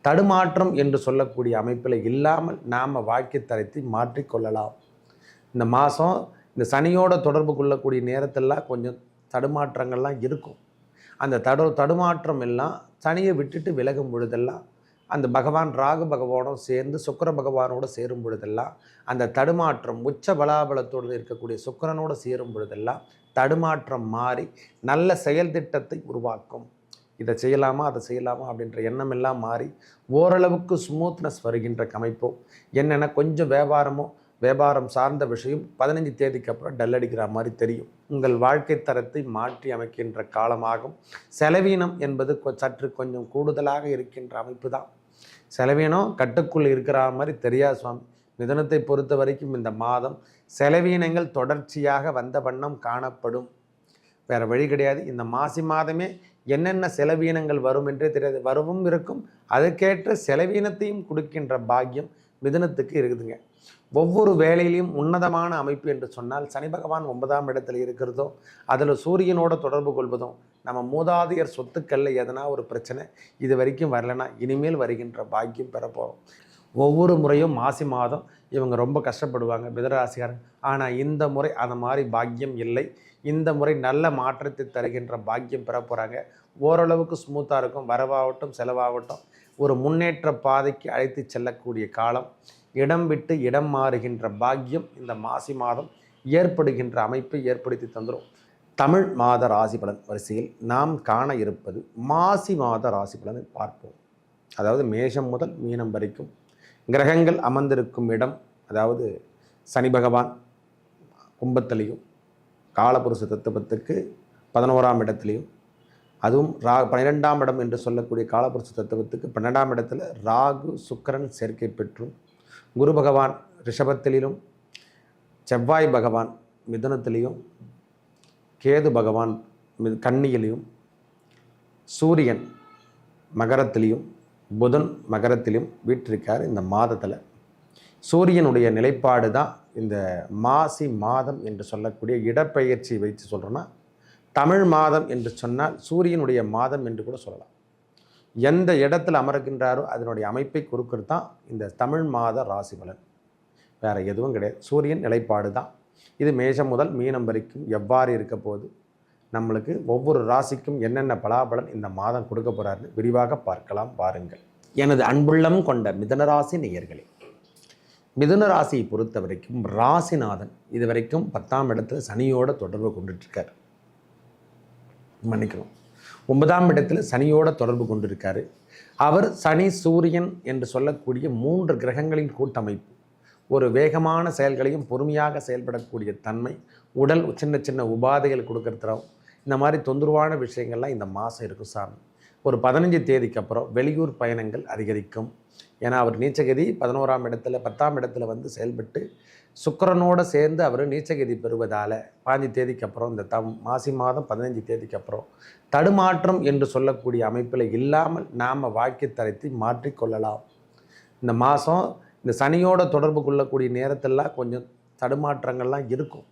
தடுமாற்றம் என்று சொல்லக்கூடிய அமைப்பில் இல்லாமல் நாம் வாழ்க்கை தரத்தை மாற்றிக்கொள்ளலாம். இந்த மாதம் இந்த சனியோட தொடர்பு கொள்ளக்கூடிய நேரத்திலலாம் கொஞ்சம் தடுமாற்றங்கள்லாம் இருக்கும். அந்த தடுமாற்றம் எல்லாம் சனியை விட்டுட்டு விலகும் பொழுதெல்லாம் அந்த பகவான் ராகு பகவானோடு சேர்ந்து சுக்கிர பகவானோடு சேரும் பொழுதெல்லாம் அந்த தடுமாற்றம் உச்ச பலாபலத்தோடு இருக்கக்கூடிய சுக்கிரனோடு சேரும் பொழுதெல்லாம் தடுமாற்றம் மாறி நல்ல செயல் திட்டத்தை உருவாக்கும். இதை செய்யலாமா அதை செய்யலாமா அப்படின்ற எண்ணம் எல்லாம் மாறி ஓரளவுக்கு ஸ்மூத்னஸ் வருகின்ற அமைப்போ என்னென்னா கொஞ்சம் வியாபாரம் சார்ந்த விஷயம் 15 தேதிக்கு அப்புறம் டல் அடிக்கிற மாதிரி தெரியும். உங்கள் வாழ்க்கை தரத்தை மாற்றி அமைக்கின்ற காலமாகும். செலவீனம் என்பது சற்று கொஞ்சம் கூடுதலாக இருக்கின்ற அமைப்பு தான். செலவீனம் கட்டுக்குள் இருக்கிற மாதிரி தெரியாது சுவாமி. மிதுனத்தை பொறுத்த வரைக்கும் இந்த மாதம் செலவீனங்கள் தொடர்ச்சியாக வந்த வண்ணம் காணப்படும். வேறு வழி கிடையாது. இந்த மாசி மாதமே என்னென்ன செலவீனங்கள் வரும் என்றே தெரியாது. வரவும் இருக்கும், அதுக்கேற்ற செலவீனத்தையும் கொடுக்கின்ற பாக்கியம் மிதுனத்துக்கு இருக்குதுங்க. ஒவ்வொரு வேலையிலையும் உன்னதமான அமைப்பு என்று சொன்னால் சனி பகவான் 9ஆம் இடத்துல இருக்கிறதோ, அதில் சூரியனோட தொடர்பு கொள்வதும், நம்ம மூதாதையர் சொத்துக்களில் எதனா ஒரு பிரச்சனை இது வரைக்கும் வரலைன்னா இனிமேல் வருகின்ற பாக்கியம் பெற போகிறோம். ஒவ்வொரு முறையும் மாசி மாதம் இவங்க ரொம்ப கஷ்டப்படுவாங்க மிதுனராசிக்காரங்க. ஆனால் இந்த முறை அந்த மாதிரி பாக்கியம் இல்லை. இந்த முறை நல்ல மாற்றத்தை தருகின்ற பாக்கியம் பெற போகிறாங்க. ஓரளவுக்கு ஸ்மூத்தாக இருக்கும். வரவாகட்டும் செலவாகட்டும் ஒரு முன்னேற்ற பாதைக்கு அழைத்து செல்லக்கூடிய காலம். இடம் விட்டு இடம் மாறுகின்ற பாக்கியம் இந்த மாசி மாதம் ஏற்படுகின்ற அமைப்பை ஏற்படுத்தி தந்துடும். தமிழ் மாத ராசி பலன் வரிசையில் நாம் காண இருப்பது மாசி மாத ராசி பலனை பார்ப்போம். அதாவது மேஷம் முதல் மீனம் வரைக்கும் கிரகங்கள் அமர்ந்திருக்கும் இடம், அதாவது சனி பகவான் கும்பத்திலையும் காலபுருஷ தத்துவத்துக்கு 11ஆம் இடத்துலையும், அதுவும் 12ஆம் இடம் என்று சொல்லக்கூடிய காலபுருஷ தத்துவத்துக்கு 12ஆம் இடத்துல ராகு சுக்கிரன் சேர்க்கை பெற்றும், குரு பகவான் ரிஷபத்திலும், செவ்வாய் பகவான் மிதுனத்திலையும், கேது பகவான் கன்னியிலையும், சூரியன் மகரத்திலையும், புதன் மகரத்திலும் வீற்றிருக்கார். இந்த மாதத்தில் சூரியனுடைய நிலைப்பாடு தான் இந்த மாசி மாதம் என்று சொல்லக்கூடிய இடப்பெயர்ச்சி வைத்து சொல்கிறோன்னா, தமிழ் மாதம் என்று சொன்னால் சூரியனுடைய மாதம் என்று கூட சொல்லலாம். எந்த இடத்துல அமர்கின்றாரோ அதனுடைய அமைப்பை கொடுக்கறது தான் இந்த தமிழ் மாத ராசி பலன். வேறு எதுவும் கிடையாது. சூரியன் நிலைப்பாடு தான் இது. மேஷம் முதல் மீனம் வரைக்கும் எவ்வாறு இருக்க போது, நம்மளுக்கு ஒவ்வொரு ராசிக்கும் என்னென்ன பலாபலன் இந்த மாதம் கொடுக்க போகிறாருன்னு விரிவாக பார்க்கலாம் பாருங்கள். எனது அன்புள்ளம் கொண்ட மிதுனராசி நேயர்களே, மிதுன ராசியை பொறுத்த வரைக்கும் ராசிநாதன் இது வரைக்கும் 10ஆம் இடத்துல சனியோட தொடர்பு கொண்டுட்ருக்கார். மன்னிக்கணும், 9ஆம் இடத்துல சனியோட தொடர்பு கொண்டிருக்காரு. அவர் சனி சூரியன் என்று சொல்லக்கூடிய 3 கிரகங்களின் கூட்டமைப்பு. ஒரு வேகமான செயல்களையும் பொறுமையாக செயல்படக்கூடிய தன்மை, உடல் சின்ன சின்ன உபாதைகள் கொடுக்கறதும், இந்த மாதிரி தொந்தரவான விஷயங்கள்லாம் இந்த மாதம் இருக்கும் சாமி. ஒரு 15 தேதிக்கு அப்புறம் வெளியூர் பயணங்கள் அதிகரிக்கும். ஏன்னா அவர் நீச்சகதி 11ஆம் இடத்துல 10ஆம் இடத்துல வந்து செயல்பட்டு சுக்கிரனோடு சேர்ந்து அவர் நீச்சகதி பெறுவதால் 15 தேதிக்கு அப்புறம் இந்த மாசி மாதம் 15 தேதிக்கு அப்புறம் தடுமாற்றம் என்று சொல்லக்கூடிய அமைப்பில் இல்லாமல் நாம் வாழ்க்கை தரத்தை மாற்றிக்கொள்ளலாம். இந்த மாதம் இந்த சனியோட தொடர்பு கொள்ளக்கூடிய நேரத்திலலாம் கொஞ்சம் தடுமாற்றங்கள்லாம் இருக்கும்.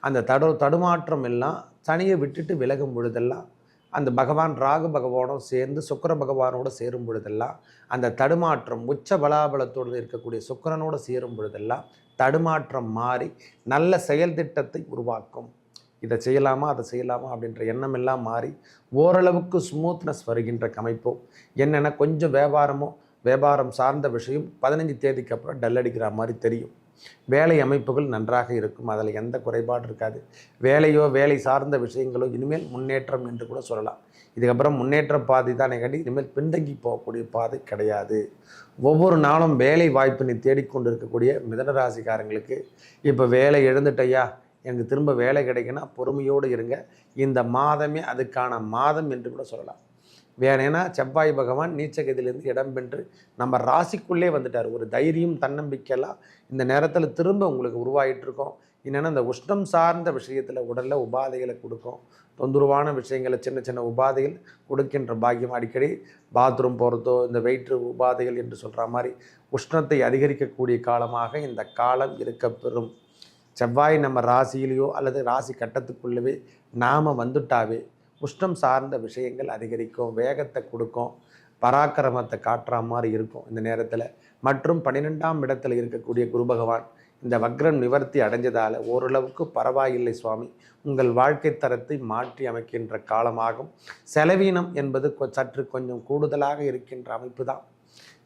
அந்த தடுமாற்றம் எல்லாம் சனியை விட்டுட்டு விலகும் பொழுதெல்லாம் அந்த பகவான் ராகு பகவானோடு சேர்ந்து சுக்கிர பகவானோடு சேரும் பொழுதெல்லாம் அந்த தடுமாற்றம் உச்ச பலாபலத்தோடு இருக்கக்கூடிய சுக்கிரனோடு சேரும் பொழுதெல்லாம் தடுமாற்றம் மாறி நல்ல செயல் திட்டத்தை உருவாக்கும். இதை செய்யலாமா அதை செய்யலாமா அப்படின்ற எண்ணம் எல்லாம் மாறி ஓரளவுக்கு ஸ்மூத்னஸ் வருகின்ற அமைப்போ என்னென்னா கொஞ்சம் வியாபாரம் சார்ந்த விஷயம் 15 தேதிக்கு அப்புறம் டல் அடிக்கிற மாதிரி தெரியும். வேலை அமைப்புகள் நன்றாக இருக்கும். அதில் எந்த குறைபாடு இருக்காது. வேலை சார்ந்த விஷயங்களோ இனிமேல் முன்னேற்றம் என்று கூட சொல்லலாம். இதுக்கப்புறம் முன்னேற்ற பாதை தான் கட்டி இனிமேல் பின்தங்கி போகக்கூடிய பாதை கிடையாது. ஒவ்வொரு நாளும் வேலை வாய்ப்பினை தேடிக்கொண்டு இருக்கக்கூடிய மிதுனராசிக்காரங்களுக்கு இப்போ வேலை எழுந்துட்டையா, எனக்கு திரும்ப வேலை கிடைக்குன்னா பொறுமையோடு இருங்க. இந்த மாதமே அதுக்கான மாதம் என்று கூட சொல்லலாம். வேணேன்னா செவ்வாய் பகவான் நீச்சகதியிலேருந்து இடம்பெற்று நம்ம ராசிக்குள்ளே வந்துட்டார். ஒரு தைரியம் தன்னம்பிக்கையெல்லாம் இந்த நேரத்தில் திரும்ப உங்களுக்கு உருவாகிட்டுருக்கோம். என்னென்னா இந்த உஷ்ணம் சார்ந்த விஷயத்தில் உடலில் உபாதைகளை கொடுக்கும். தொந்தரவான விஷயங்களை சின்ன சின்ன உபாதைகள் கொடுக்கின்ற பாக்கியம். அடிக்கடி பாத்ரூம் போகிறதோ இந்த வயிற்று உபாதைகள் என்று சொல்கிற மாதிரி உஷ்ணத்தை அதிகரிக்கக்கூடிய காலமாக இந்த காலம் இருக்கப்பெறும். செவ்வாய் நம்ம ராசியிலேயோ அல்லது ராசி கட்டத்துக்குள்ளவே நாம் வந்துட்டாவே உஷ்ணம் சார்ந்த விஷயங்கள் அதிகரிக்கும், வேகத்தை கொடுக்கும். பராக்கிரமத்தை காட்டுற மாதிரி இருக்கும் இந்த நேரத்தில். மற்றும் 12ஆம் இடத்துல இருக்கக்கூடிய குரு பகவான் இந்த வக்ரம் நிவர்த்தி அடைஞ்சதால் ஓரளவுக்கு பரவாயில்லை சுவாமி, உங்கள் வாழ்க்கை தரத்தை மாற்றி அமைக்கின்ற காலமாகும். செலவீனம் என்பது சற்று கொஞ்சம் கூடுதலாக இருக்கின்ற அமைப்பு தான்.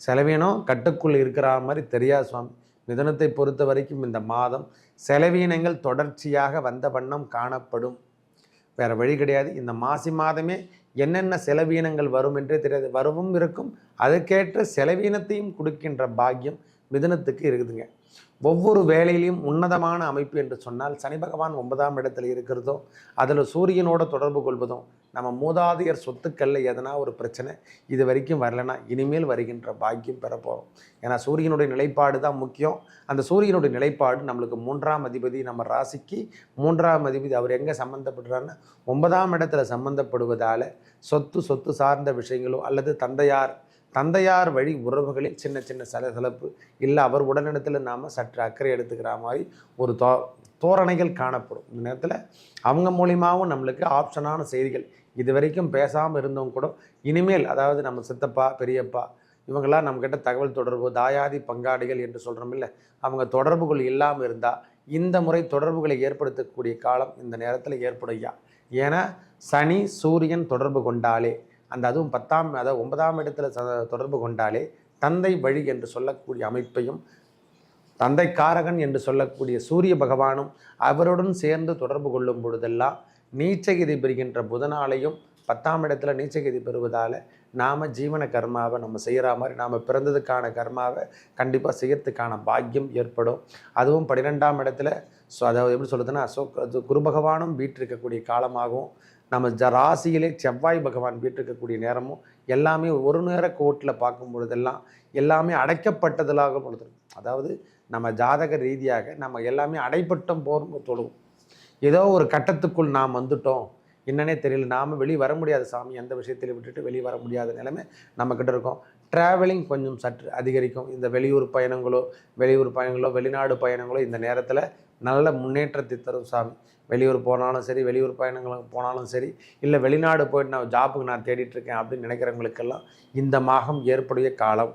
செலவீனம் கட்டுக்குள் இருக்கிற மாதிரி தெரியாது சுவாமி. மிதுனத்தை பொறுத்த வரைக்கும் இந்த மாதம் செலவீனங்கள் தொடர்ச்சியாக வந்த வண்ணம் காணப்படும். வேறு வழி கிடையாது. இந்த மாசி மாதமே என்னென்ன செலவீனங்கள் வரும் என்றே தெரியாது. வரவும் இருக்கும், அதுக்கேற்ற செலவீனத்தையும் கொடுக்கின்ற பாக்கியம் மிதுனத்துக்கு இருக்குதுங்க. ஒவ்வொரு வேலையிலையும் உன்னதமான அமைப்பு என்று சொன்னால் சனி பகவான் 9ஆம் இடத்துல இருக்கிறதும் அதில் சூரியனோட தொடர்பு கொள்வதும் நம்ம மூதாதையர் சொத்துக்களில் எதனா ஒரு பிரச்சனை இது வரைக்கும் வரலைன்னா இனிமேல் வருகின்ற பாக்கியம் பெற போகிறோம். ஏன்னா சூரியனுடைய நிலைப்பாடு தான் முக்கியம். அந்த சூரியனுடைய நிலைப்பாடு நம்மளுக்கு 3ஆம் அதிபதி, நம்ம ராசிக்கு 3ஆம் அதிபதி அவர் எங்கே சம்மந்தப்படுறாருன்னா 9ஆம் இடத்துல சம்மந்தப்படுவதால் சொத்து சார்ந்த விஷயங்களோ அல்லது தந்தையார் வழி உறவுகளில் சின்ன சின்ன சலசலப்பு இல்லை, அவர் உடனிடத்தில் நாம் சற்று அக்கறை எடுத்துக்கிற மாதிரி ஒரு தோரணைகள் காணப்படும். இந்த நேரத்தில் அவங்க மூலியமாகவும் நம்மளுக்கு ஆப்ஷனான செய்திகள் இது வரைக்கும் பேசாமல் இருந்தவங்க கூட இனிமேல், அதாவது நம்ம சித்தப்பா பெரியப்பா இவங்களாம் நம்மக்கிட்ட தகவல் தொடர்பு தாயாதி பங்காளிகள் என்று சொல்கிறோம் இல்லை, அவங்க தொடர்புகள் இல்லாமல் இருந்தால் இந்த முறை தொடர்புகளை ஏற்படுத்தக்கூடிய காலம் இந்த நேரத்தில் ஏற்படுயா. ஏன்னா சனி சூரியன் தொடர்பு கொண்டாலே அதுவும் 10ஆம் அதாவது 9ஆம் இடத்துல தொடர்பு கொண்டாலே தந்தை வழி என்று சொல்லக்கூடிய அமைப்பையும் தந்தைக்காரகன் என்று சொல்லக்கூடிய சூரிய பகவானும் அவருடன் சேர்ந்து தொடர்பு கொள்ளும் பொழுதெல்லாம் நீச்சகதி பெறுகின்ற புதனாலையும் 10ஆம் இடத்துல நீச்சகதி பெறுவதால் நாம் ஜீவன கர்மாவை நம்ம செய்கிற மாதிரி நாம் பிறந்ததுக்கான கர்மாவை கண்டிப்பாக செய்யறதுக்கான பாக்கியம் ஏற்படும். அதுவும் 12ஆம் இடத்துல அதாவது எப்படி சொல்லுதுன்னா குரு பகவானும் வீற்றிருக்கக்கூடிய காலமாகவும் நம்ம ராசியிலே செவ்வாய் பகவான் வீட்டிருக்கக்கூடிய நேரமும் எல்லாமே ஒரு நேர கோட்டில் பார்க்கும் பொழுதெல்லாம் எல்லாமே அடைக்கப்பட்டதலாக பொழுது, அதாவது நம்ம ஜாதக ரீதியாக நம்ம எல்லாமே அடைப்பட்டம் போகும் தொழுவோம். ஏதோ ஒரு கட்டத்துக்குள் நாம் வந்துட்டோம், என்னன்னே தெரியல, நாம் வெளியே வர முடியாத சாமி, எந்த விஷயத்தில் விட்டுட்டு வெளியே வர முடியாத நிலைமை நம்மக்கிட்ட இருக்கோம். ட்ராவலிங் கொஞ்சம் சற்று அதிகரிக்கும். இந்த வெளியூர் பயணங்களோ வெளிநாடு பயணங்களோ இந்த நேரத்தில் நல்ல முன்னேற்றத்தை தரும் சாமி. வெளியூர் போனாலும் சரி, வெளியூர் பயணங்களுக்கு போனாலும் சரி, இல்லை வெளிநாடு போயிட்டு நான் ஜாப்புக்கு நான் தேடிட்டுருக்கேன் அப்படின்னு நினைக்கிறவங்களுக்கெல்லாம் இந்த மாதம் ஏற்புடைய காலம்.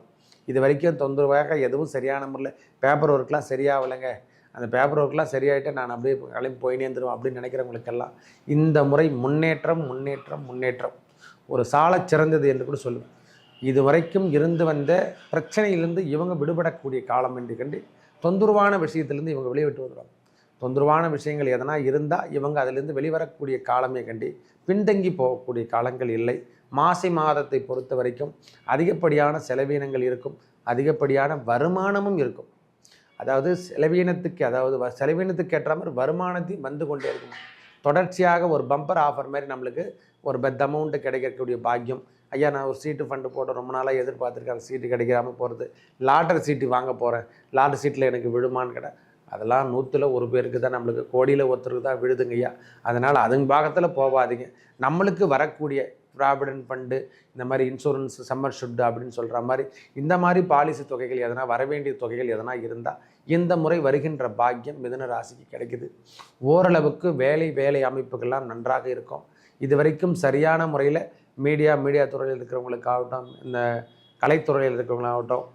இது வரைக்கும் தொந்தரவாக எதுவும் சரியான முறையில் பேப்பர் ஒர்க்லாம் சரியாகலைங்க, அந்த பேப்பர் ஒர்க்லாம் சரியாயிட்டு நான் அப்படியே கிளம்பி போயினே இருந்துருவேன் அப்படின்னு நினைக்கிறவங்களுக்கெல்லாம் இந்த முறை முன்னேற்றம் ஒரு சாலச் சிறந்தது என்று கூட சொல்லுவேன். இது வரைக்கும் இருந்து வந்த பிரச்சனையிலிருந்து இவங்க விடுபடக்கூடிய காலம் என்று கண்டு தொந்தரவான விஷயத்திலேருந்து இவங்க வெளியே விட்டு வருவாங்க. தொந்தரவான விஷயங்கள் எதனா இருந்தால் இவங்க அதிலிருந்து வெளிவரக்கூடிய காலமே கண்டி பின்தங்கி போகக்கூடிய காலங்கள் இல்லை. மாசி மாதத்தை பொறுத்த வரைக்கும் அதிகப்படியான செலவீனங்கள் இருக்கும், அதிகப்படியான வருமானமும் இருக்கும். அதாவது செலவீனத்துக்கு ஏற்ற மாதிரி வருமானத்தையும் வந்து கொண்டே இருக்கும். தொடர்ச்சியாக ஒரு பம்பர் ஆஃபர் மாதிரி நம்மளுக்கு ஒரு பெத் அமௌண்ட்டு கிடைக்கக்கூடிய பாக்கியம். ஐயா நான் ஒரு சீட்டு ஃபண்டு போட ரொம்ப நாளாக எதிர்பார்த்துருக்கேன், அந்த சீட்டு கிடைக்காமல் போகிறது, லாட்டரி சீட்டு வாங்க போகிறேன், லாட்டரி சீட்டில் எனக்கு விழுமான்னு கேட்டேன். அதெல்லாம் 100ல் 1 பேருக்கு தான், நம்மளுக்கு கோடியில் ஒருத்தருக்கு தான் விழுதுங்கய்யா. அதனால் அதுங்க பாகத்தில் போகாதீங்க. நம்மளுக்கு வரக்கூடிய ப்ராவிடன்ட் ஃபண்டு, இந்த மாதிரி இன்சூரன்ஸ், சம்மர் ஷுட்டு அப்படின்னு சொல்கிற மாதிரி இந்த மாதிரி பாலிசி தொகைகள் எதனா வரவேண்டிய தொகைகள் எதனா இருந்தால் இந்த முறை வருகின்ற பாக்கியம் மிதுன ராசிக்கு கிடைக்குது. ஓரளவுக்கு வேலை அமைப்புகள்லாம் நன்றாக இருக்கும். இது வரைக்கும் சரியான முறையில் மீடியா துறையில் இருக்கிறவங்களுக்காகட்டும், இந்த கலைத்துறையில் இருக்கிறவங்களாகட்டும்,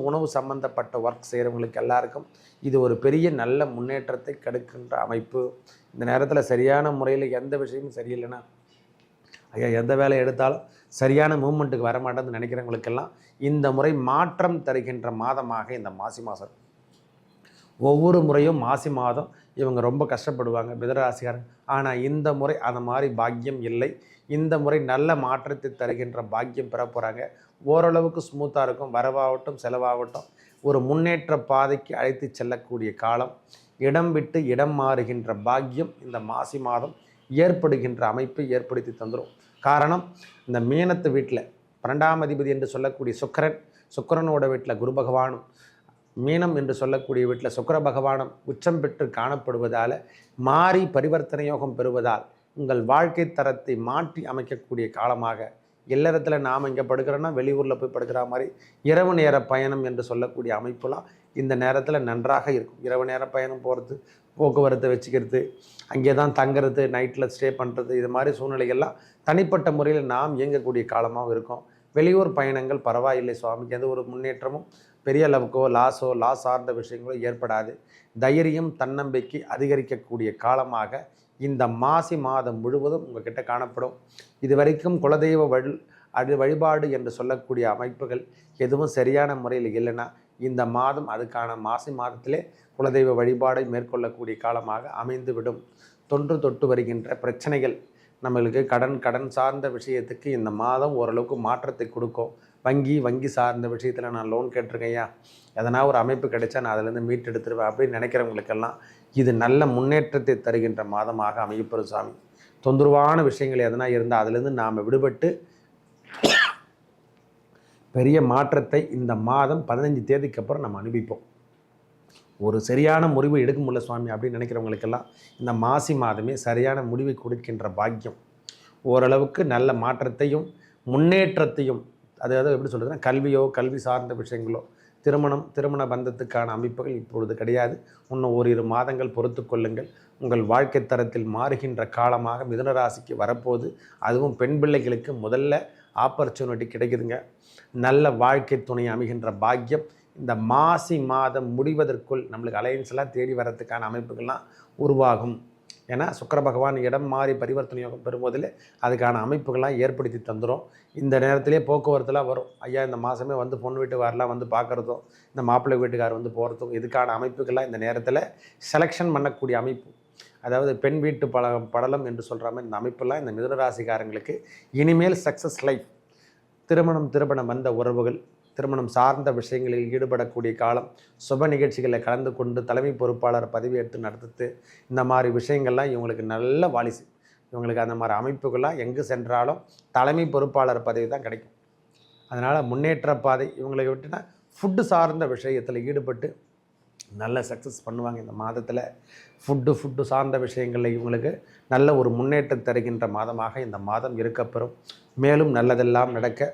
உணவு சம்பந்தப்பட்ட ஒர்க் செய்கிறவங்களுக்கு எல்லாருக்கும் இது ஒரு பெரிய நல்ல முன்னேற்றத்தை கெடுக்கின்ற அமைப்பு. இந்த நேரத்தில் சரியான முறையில் எந்த விஷயமும் சரியில்லைன்னா ஐயா எந்த வேலை எடுத்தாலும் சரியான மூமெண்ட்டுக்கு வர மாட்டேன்னு நினைக்கிறவங்களுக்கெல்லாம் இந்த முறை மாற்றம் தருகின்ற மாதமாக இந்த மாசி மாதம். ஒவ்வொரு முறையும் மாசி மாதம் இவங்க ரொம்ப கஷ்டப்படுவாங்க மிதுனராசிக்காரங்க. ஆனால் இந்த முறை அந்த மாதிரி பாக்கியம் இல்லை. இந்த முறை நல்ல மாற்றத்தை தருகின்ற பாக்கியம் பெற போகிறாங்க. ஓரளவுக்கு ஸ்மூத்தாக இருக்கும். வரவாகட்டும் செலவாகட்டும் ஒரு முன்னேற்ற பாதைக்கு அழைத்து செல்லக்கூடிய காலம். இடம் விட்டு இடம் மாறுகின்ற பாக்கியம் இந்த மாசி மாதம் ஏற்படுகின்ற அமைப்பை ஏற்படுத்தி தந்துடும். காரணம், இந்த மீனத்து வீட்டில் 12ஆம் அதிபதி என்று சொல்லக்கூடிய சுக்கிரனோட வீட்டில் குரு பகவானும், மீனம் என்று சொல்லக்கூடிய வீட்டில் சுக்கிர பகவானும் உச்சம் பெற்று காணப்படுவதால் மாறி பரிவர்த்தனை யோகம் பெறுவதால் உங்கள் வாழ்க்கை தரத்தை மாற்றி அமைக்கக்கூடிய காலமாக. இல்லறத்தில் நாம் இங்கே படுக்கிறோன்னா வெளியூரில் போய் படுக்கிற மாதிரி இரவு நேர பயணம் என்று சொல்லக்கூடிய அமைப்புலாம் இந்த நேரத்தில் நன்றாக இருக்கும். இரவு நேர பயணம் போகிறது, போக்குவரத்தை வச்சுக்கிறது, அங்கே தான் தங்கிறது, நைட்டில் ஸ்டே பண்ணுறது, இது மாதிரி சூழ்நிலைகள்லாம் தனிப்பட்ட முறையில் நாம் இயங்கக்கூடிய காலமாகவும் இருக்கும். வெளியூர் பயணங்கள் பரவாயில்லை சுவாமி, எந்த ஒரு முன்னேற்றமும் பெரிய அளவுக்கோ லாஸ் சார்ந்த விஷயங்களோ ஏற்படாது. தைரியம் தன்னம்பிக்கை அதிகரிக்கக்கூடிய காலமாக இந்த மாசி மாதம் முழுவதும் உங்ககிட்ட காணப்படும். இதுவரைக்கும் குலதெய்வ வழிபாடு என்று சொல்லக்கூடிய அமைப்புகள் எதுவும் சரியான முறையில் இல்லைன்னா இந்த மாதம் அதுக்கான மாசி மாதத்திலே குலதெய்வ வழிபாடை மேற்கொள்ளக்கூடிய காலமாக அமைந்துவிடும். தொன்று தொட்டு வருகின்ற பிரச்சனைகள் நம்மளுக்கு கடன் சார்ந்த விஷயத்துக்கு இந்த மாதம் ஓரளவுக்கு மாற்றத்தை கொடுக்கும். வங்கி சார்ந்த விஷயத்தில் நான் லோன் கேட்டிருக்கையா, எதனா ஒரு அமைப்பு கிடைச்சா நான் அதிலேருந்து மீட்டெடுத்துருவேன் அப்படின்னு நினைக்கிறவங்களுக்கெல்லாம் இது நல்ல முன்னேற்றத்தை தருகின்ற மாதமாக அமையப்பெறும் சாமி. தொந்தரவான விஷயங்கள் எதனா இருந்தால் அதிலேருந்து நாம் விடுபட்டு பெரிய மாற்றத்தை இந்த மாதம் 15 தேதிக்கு அப்புறம் நம்ம அனுபவிப்போம். ஒரு சரியான முடிவு எடுக்க முடியல சுவாமி அப்படின்னு நினைக்கிறவங்களுக்கெல்லாம் இந்த மாசி மாதமே சரியான முடிவை கொடுக்கின்ற பாக்கியம். ஓரளவுக்கு நல்ல மாற்றத்தையும் முன்னேற்றத்தையும், அதாவது எப்படி சொல்கிறதுன்னா கல்வி சார்ந்த விஷயங்களோ திருமண பந்தத்துக்கான அமைப்புகள் இப்பொழுது கிடையாது. இன்னும் ஓரிரு மாதங்கள் பொறுத்து கொள்ளுங்கள். உங்கள் வாழ்க்கை தரத்தில் மாறுகின்ற காலமாக மிதுன ராசிக்கு வரப்போகுது. அதுவும் பெண் பிள்ளைகளுக்கு முதல்ல ஆப்பர்ச்சுனிட்டி கிடைக்குதுங்க. நல்ல வாழ்க்கை துணை அமைகின்ற பாக்கியம் இந்த மாசி மாதம் முடிவதற்குள் நம்மளுக்கு அலையன்ஸ் எல்லாம் தேடி வரத்துக்கான அமைப்புகள்லாம் உருவாகும். ஏன்னா சுக்கிர பகவான் இடம் மாறி பரிவர்த்தனை யோகம் பெறும்போதில் அதுக்கான அமைப்புகள்லாம் ஏற்படுத்தி தந்துடும். இந்த நேரத்திலே போக்குவரத்துலாம் வரும். ஐயா இந்த மாதமே வந்து பொண்ணு வீட்டுக்காரெலாம் வந்து பார்க்குறதும், இந்த மாப்பிள்ளை வீட்டுக்கார் வந்து போகிறதும், இதுக்கான அமைப்புகள்லாம் இந்த நேரத்தில் செலெக்ஷன் பண்ணக்கூடிய அமைப்பு, அதாவது பெண் வீட்டு படலம் என்று சொல்கிற மாதிரி இந்த அமைப்பெல்லாம் இந்த மிதுன ராசிக்காரங்களுக்கு இனிமேல் சக்ஸஸ் லைஃப். திருமணம் வந்த உறவுகள் திருமணம் சார்ந்த விஷயங்களில் ஈடுபடக்கூடிய காலம். சுப நிகழ்ச்சிகளில் கலந்து கொண்டு தலைமை பொறுப்பாளர் பதவியேற்று நடத்துறது, இந்த மாதிரி விஷயங்கள்லாம் இவங்களுக்கு நல்ல வாலிசு. இவங்களுக்கு அந்த மாதிரி அமைப்புகள்லாம் எங்கே சென்றாலும் தலைமை பொறுப்பாளர் பதவி தான் கிடைக்கும். அதனால் முன்னேற்ற பாதை இவங்களுக்கு விட்டுனா ஃபுட்டு சார்ந்த விஷயத்தில் ஈடுபட்டு நல்ல சக்ஸஸ் பண்ணுவாங்க. இந்த மாதத்தில் ஃபுட்டு சார்ந்த விஷயங்களில் இவங்களுக்கு நல்ல ஒரு முன்னேற்றம் தருகின்ற மாதமாக இந்த மாதம் இருக்கப்பெறும். மேலும் நல்லதெல்லாம் நடக்க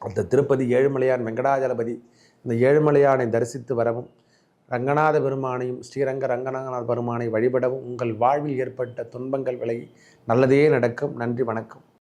அந்த திருப்பதி ஏழுமலையான் வெங்கடாஜலபதி இந்த ஏழுமலையானை தரிசித்து வரவும், ரங்கநாத பெருமானையும் ஸ்ரீரங்க ரங்கநாத பெருமானை வழிபடவும் உங்கள் வாழ்வில் ஏற்பட்ட துன்பங்கள் விலகி நல்லதே நடக்கும். நன்றி, வணக்கம்.